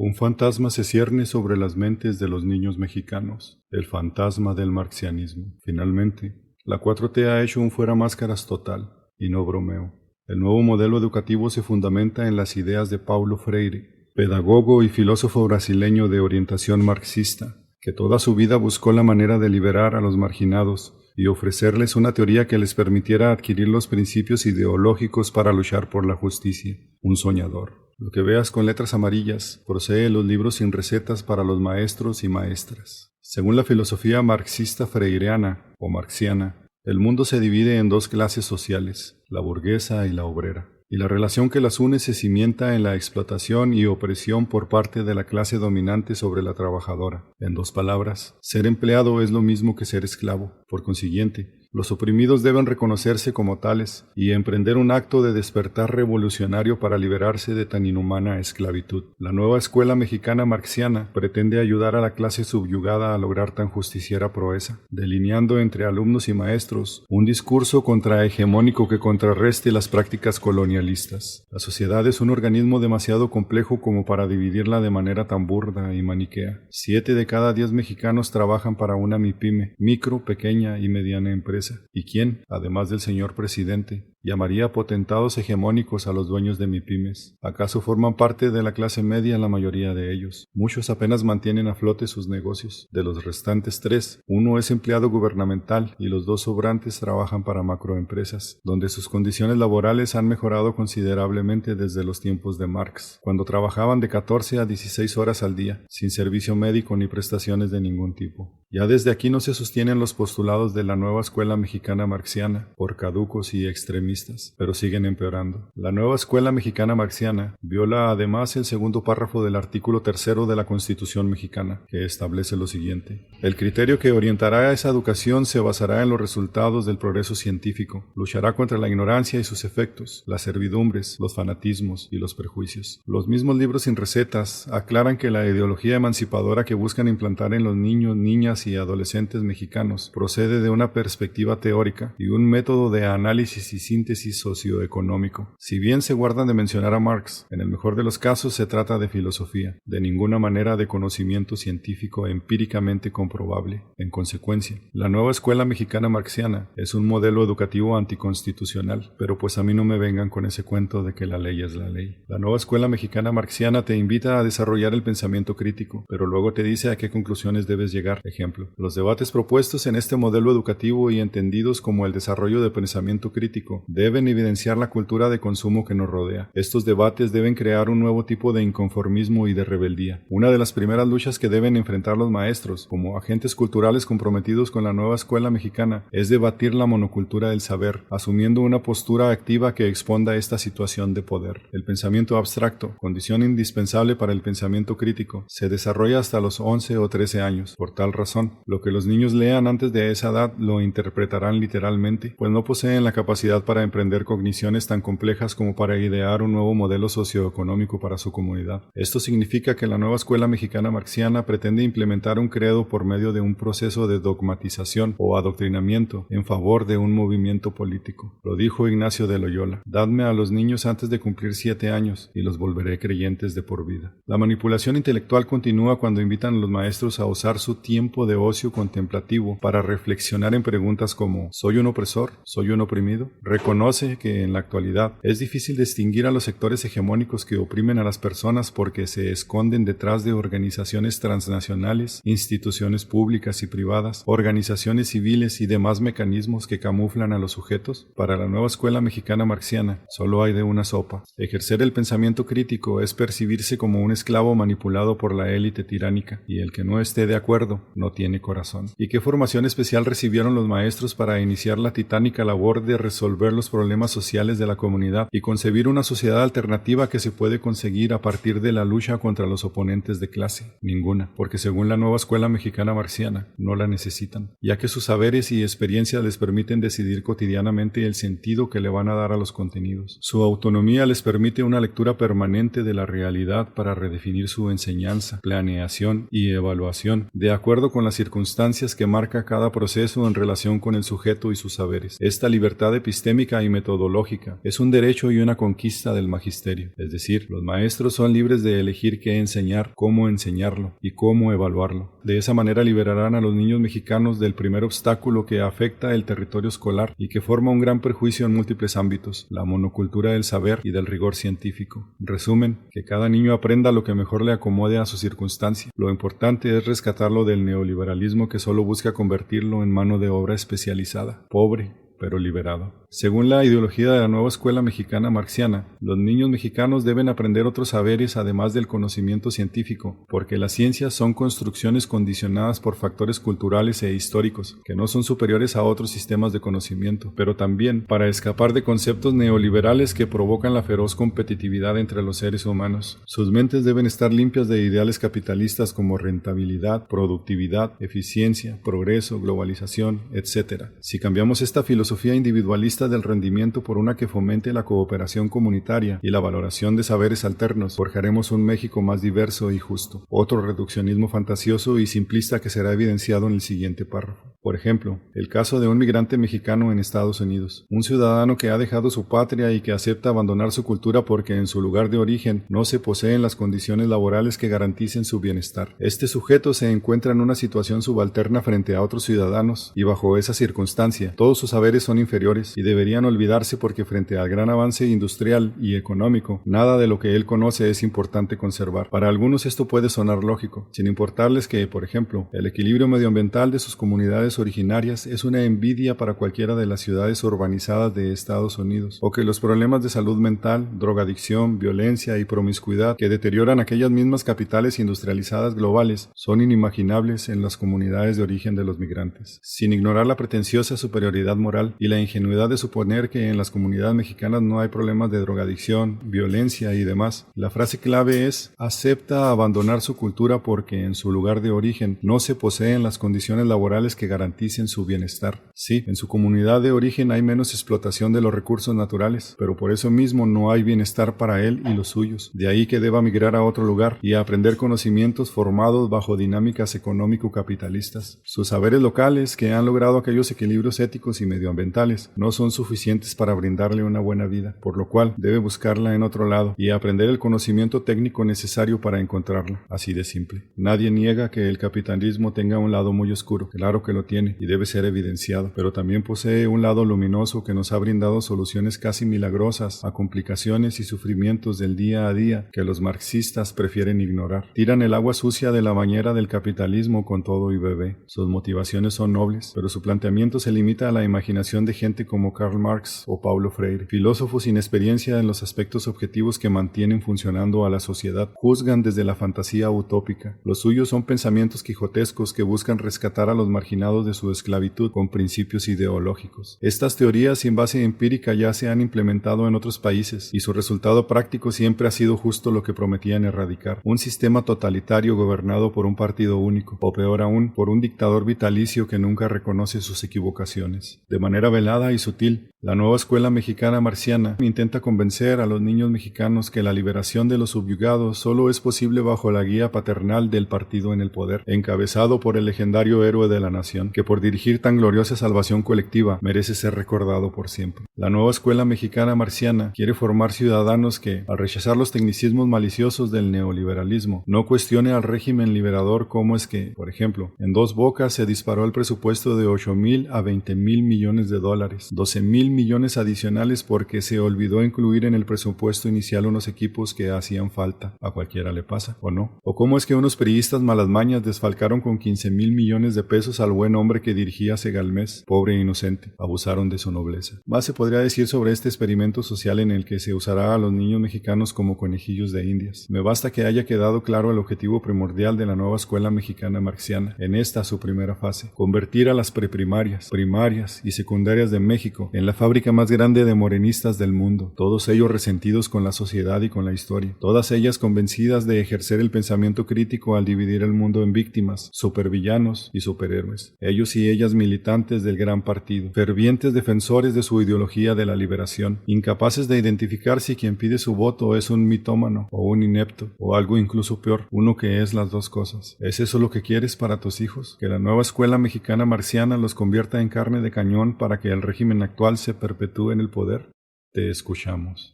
Un fantasma se cierne sobre las mentes de los niños mexicanos, el fantasma del marxianismo. Finalmente, la 4T ha hecho un fuera máscaras total, y no bromeo. El nuevo modelo educativo se fundamenta en las ideas de Paulo Freire, pedagogo y filósofo brasileño de orientación marxista, que toda su vida buscó la manera de liberar a los marginados y ofrecerles una teoría que les permitiera adquirir los principios ideológicos para luchar por la justicia. Un soñador. Lo que veas con letras amarillas procede los libros sin recetas para los maestros y maestras. Según la filosofía marxista freireana o marxiana, el mundo se divide en dos clases sociales, la burguesa y la obrera, y la relación que las une se cimienta en la explotación y opresión por parte de la clase dominante sobre la trabajadora. En dos palabras, ser empleado es lo mismo que ser esclavo. Por consiguiente, los oprimidos deben reconocerse como tales y emprender un acto de despertar revolucionario para liberarse de tan inhumana esclavitud. La nueva escuela mexicana marxiana pretende ayudar a la clase subyugada a lograr tan justiciera proeza, delineando entre alumnos y maestros un discurso contrahegemónico que contrarreste las prácticas colonialistas. La sociedad es un organismo demasiado complejo como para dividirla de manera tan burda y maniquea. 7 de cada 10 mexicanos trabajan para una MIPYME, micro, pequeña y mediana empresa. ¿Y quién, además del señor presidente, llamaría potentados hegemónicos a los dueños de MIPYMES? ¿Acaso forman parte de la clase media la mayoría de ellos? Muchos apenas mantienen a flote sus negocios. De los restantes 3, uno es empleado gubernamental y los 2 sobrantes trabajan para macroempresas, donde sus condiciones laborales han mejorado considerablemente desde los tiempos de Marx, cuando trabajaban de 14 a 16 horas al día, sin servicio médico ni prestaciones de ningún tipo. Ya desde aquí no se sostienen los postulados de la nueva escuela mexicana marxiana, por caducos y extremistas, pero siguen empeorando. La nueva escuela mexicana marxiana viola además el segundo párrafo del artículo 3 de la Constitución mexicana, que establece lo siguiente: el criterio que orientará esa educación se basará en los resultados del progreso científico, luchará contra la ignorancia y sus efectos, las servidumbres, los fanatismos y los prejuicios. Los mismos libros sin recetas aclaran que la ideología emancipadora que buscan implantar en los niños, niñas y adolescentes mexicanos procede de una perspectiva teórica y un método de análisis y síntesis socioeconómico. Si bien se guardan de mencionar a Marx, en el mejor de los casos se trata de filosofía, de ninguna manera de conocimiento científico empíricamente comprobable. En consecuencia, la nueva escuela mexicana marxiana es un modelo educativo anticonstitucional, pero pues a mí no me vengan con ese cuento de que la ley es la ley. La nueva escuela mexicana marxiana te invita a desarrollar el pensamiento crítico, pero luego te dice a qué conclusiones debes llegar. Ejemplo, los debates propuestos en este modelo educativo y entendidos como el desarrollo de pensamiento crítico deben evidenciar la cultura de consumo que nos rodea. Estos debates deben crear un nuevo tipo de inconformismo y de rebeldía. Una de las primeras luchas que deben enfrentar los maestros, como agentes culturales comprometidos con la nueva escuela mexicana, es debatir la monocultura del saber, asumiendo una postura activa que exponga esta situación de poder. El pensamiento abstracto, condición indispensable para el pensamiento crítico, se desarrolla hasta los 11 o 13 años. Por tal razón, lo que los niños lean antes de esa edad lo interpretarán literalmente, pues no poseen la capacidad para emprender cogniciones tan complejas como para idear un nuevo modelo socioeconómico para su comunidad. Esto significa que la nueva escuela mexicana marxiana pretende implementar un credo por medio de un proceso de dogmatización o adoctrinamiento en favor de un movimiento político. Lo dijo Ignacio de Loyola: dadme a los niños antes de cumplir 7 años y los volveré creyentes de por vida. La manipulación intelectual continúa cuando invitan a los maestros a usar su tiempo de ocio contemplativo para reflexionar en preguntas como: ¿soy un opresor? ¿Soy un oprimido? Reconoce que en la actualidad es difícil distinguir a los sectores hegemónicos que oprimen a las personas porque se esconden detrás de organizaciones transnacionales, instituciones públicas y privadas, organizaciones civiles y demás mecanismos que camuflan a los sujetos. Para la nueva escuela mexicana marxiana solo hay de una sopa. Ejercer el pensamiento crítico es percibirse como un esclavo manipulado por la élite tiránica, y el que no esté de acuerdo no tiene corazón. ¿Y qué formación especial recibieron los maestros para iniciar la titánica labor de resolver los problemas sociales de la comunidad y concebir una sociedad alternativa que se puede conseguir a partir de la lucha contra los oponentes de clase? Ninguna, porque según la nueva escuela mexicana marxiana, no la necesitan, ya que sus saberes y experiencias les permiten decidir cotidianamente el sentido que le van a dar a los contenidos. Su autonomía les permite una lectura permanente de la realidad para redefinir su enseñanza, planeación y evaluación, de acuerdo con las circunstancias que marca cada proceso en relación con el sujeto y sus saberes. Esta libertad epistémica filosófica y metodológica, es un derecho y una conquista del magisterio. Es decir, los maestros son libres de elegir qué enseñar, cómo enseñarlo y cómo evaluarlo. De esa manera liberarán a los niños mexicanos del primer obstáculo que afecta el territorio escolar y que forma un gran perjuicio en múltiples ámbitos, la monocultura del saber y del rigor científico. En resumen, que cada niño aprenda lo que mejor le acomode a su circunstancia. Lo importante es rescatarlo del neoliberalismo que solo busca convertirlo en mano de obra especializada, pobre, pero liberado. Según la ideología de la nueva escuela mexicana marxiana, los niños mexicanos deben aprender otros saberes además del conocimiento científico, porque las ciencias son construcciones condicionadas por factores culturales e históricos, que no son superiores a otros sistemas de conocimiento, pero también para escapar de conceptos neoliberales que provocan la feroz competitividad entre los seres humanos. Sus mentes deben estar limpias de ideales capitalistas como rentabilidad, productividad, eficiencia, progreso, globalización, etc. Si cambiamos esta filosofía individualista del rendimiento por una que fomente la cooperación comunitaria y la valoración de saberes alternos, forjaremos un México más diverso y justo. Otro reduccionismo fantasioso y simplista que será evidenciado en el siguiente párrafo. Por ejemplo, el caso de un migrante mexicano en Estados Unidos, un ciudadano que ha dejado su patria y que acepta abandonar su cultura porque en su lugar de origen no se poseen las condiciones laborales que garanticen su bienestar. Este sujeto se encuentra en una situación subalterna frente a otros ciudadanos y bajo esa circunstancia, todos sus saberes son inferiores y deberían olvidarse porque frente al gran avance industrial y económico, nada de lo que él conoce es importante conservar. Para algunos esto puede sonar lógico, sin importarles que, por ejemplo, el equilibrio medioambiental de sus comunidades originarias es una envidia para cualquiera de las ciudades urbanizadas de Estados Unidos, o que los problemas de salud mental, drogadicción, violencia y promiscuidad que deterioran aquellas mismas capitales industrializadas globales son inimaginables en las comunidades de origen de los migrantes. Sin ignorar la pretenciosa superioridad moral y la ingenuidad de suponer que en las comunidades mexicanas no hay problemas de drogadicción, violencia y demás, la frase clave es: acepta abandonar su cultura porque en su lugar de origen no se poseen las condiciones laborales que garanticen su bienestar. Sí, en su comunidad de origen hay menos explotación de los recursos naturales, pero por eso mismo no hay bienestar para él y los suyos. De ahí que deba migrar a otro lugar y a aprender conocimientos formados bajo dinámicas económico-capitalistas. Sus saberes locales, que han logrado aquellos equilibrios éticos y medioambientales, no son suficientes para brindarle una buena vida, por lo cual debe buscarla en otro lado y aprender el conocimiento técnico necesario para encontrarla. Así de simple. Nadie niega que el capitalismo tenga un lado muy oscuro, claro que lo tiene y debe ser evidenciado, pero también posee un lado luminoso que nos ha brindado soluciones casi milagrosas a complicaciones y sufrimientos del día a día que los marxistas prefieren ignorar. Tiran el agua sucia de la bañera del capitalismo con todo y bebé. Sus motivaciones son nobles, pero su planteamiento se limita a la imaginación de gente como Karl Marx o Paulo Freire, filósofos sin experiencia en los aspectos objetivos que mantienen funcionando a la sociedad. Juzgan desde la fantasía utópica. Los suyos son pensamientos quijotescos que buscan rescatar a los marginados de su esclavitud con principios ideológicos. Estas teorías sin base empírica ya se han implementado en otros países y su resultado práctico siempre ha sido justo lo que prometían erradicar: un sistema totalitario gobernado por un partido único, o peor aún, por un dictador vitalicio que nunca reconoce sus equivocaciones. De manera velada y sutil, la nueva escuela mexicana marxiana intenta convencer a los niños mexicanos que la liberación de los subyugados solo es posible bajo la guía paternal del partido en el poder, encabezado por el legendario héroe de la nación, que por dirigir tan gloriosa salvación colectiva merece ser recordado por siempre. La nueva escuela mexicana marxiana quiere formar ciudadanos que, al rechazar los tecnicismos maliciosos del neoliberalismo, no cuestione al régimen liberador cómo es que, por ejemplo, en Dos Bocas se disparó el presupuesto de 8,000 a 20,000 millones de dólares, 12,000 millones adicionales porque se olvidó incluir en el presupuesto inicial unos equipos que hacían falta. A cualquiera le pasa, ¿o no? O cómo es que unos priistas malasmañas desfalcaron con 15,000 millones de pesos al buen hombre que dirigía Segalmés, pobre e inocente. Abusaron de su nobleza. Más se podría decir sobre este experimento social en el que se usará a los niños mexicanos como conejillos de indias. Me basta que haya quedado claro el objetivo primordial de la nueva escuela mexicana marxiana, en esta su primera fase: convertir a las preprimarias, primarias y secundarias de México en la fábrica más grande de morenistas del mundo, todos ellos resentidos con la sociedad y con la historia, todas ellas convencidas de ejercer el pensamiento crítico al dividir el mundo en víctimas, supervillanos y superhéroes. ellos y ellas militantes del gran partido, fervientes defensores de su ideología de la liberación, incapaces de identificar si quien pide su voto es un mitómano o un inepto, o algo incluso peor, uno que es las dos cosas. ¿Es eso lo que quieres para tus hijos? ¿Que la nueva escuela mexicana marciana los convierta en carne de cañón para que el régimen actual se perpetúe en el poder? Te escuchamos.